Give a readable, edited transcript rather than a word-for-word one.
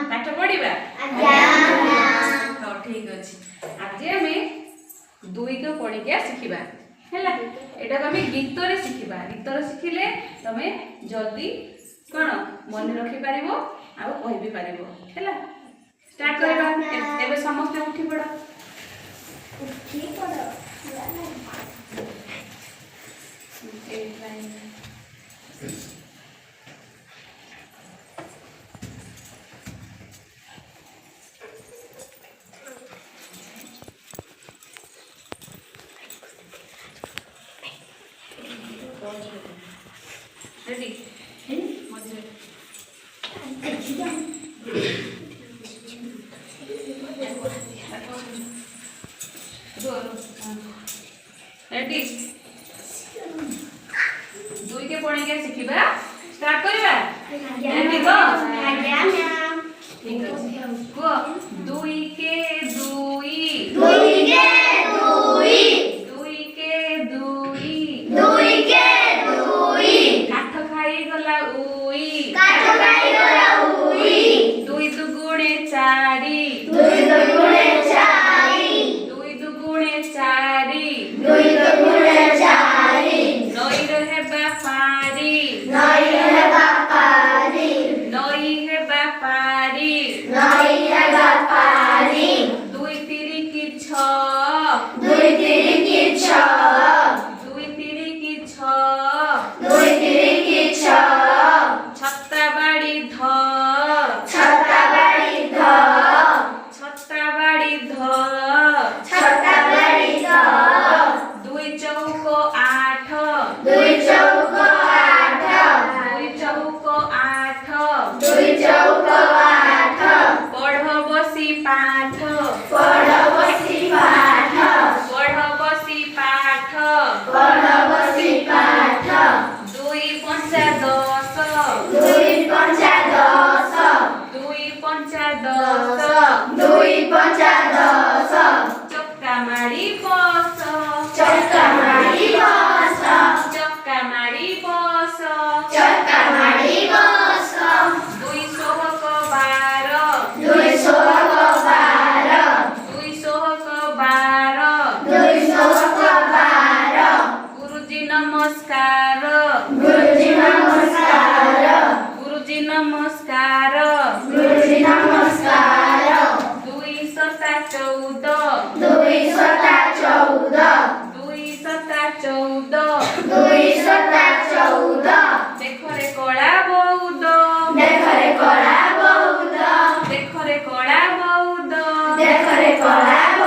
पाठ पढ़ा हाँ ठीक अच्छे आज आम दुई को पढ़ी शिखा है यहाँ आम गीत शिखा गीत शिखिले तुम जल्दी कौन मन रखिपार आहि भी पार है स्टार्ट करवा एबे समस्त उठी पड़ रेडी रेडी दुई के पढ़ी के शिखा स्टार्ट करवा रेडी गो ठीक अछि गो दुई के दुई दुई के दुई दुई के दुई दुई के दुई काठ खाई गला उई काठ खाई गला उई दुई दुगुणे चारि दुई दुगुणे चारि दुई दुगुणे चारि दुई दुगुणे चारि नई रहे बापारी नई है बापारी नई है बापारी नई है बापारी दुई तिरी की छ दुई तिरी की छ दुई तिरी की छ दुई तिरी की छ छत्ता बाड़ी ध छत्ता बाड़ी ध छत्ता बाड़ी ध छत्ता बाड़ी ध दुई चौक आठ दुई चौक आठ दुई चौक आठ दुई चौक आठ पढ़ बसी पाठ पढ़ बसी पाठ पढ़ बसी पाठ पढ़ बसी पाठ दुई पंचा दस दुई पंचा दस दुई पंचा दस दुई पंचा दस चक्का मारी बस चक्का मारी बस चक्का मारी बस चक्का मारी बस दुई सोहक बार दुई सोहक बार दुई सोहक बार दुई सोहक बार गुरुजी नमस्कार गुरुजी नमस्कार गुरुजी नमस्कार गुरुजी नमस्कार दुई सता चौद दुई सता चौद दुई सता चौद दुई सता चौद देखरे कला बौद देखरे कला बौद देखरे कला बौद देखरे कला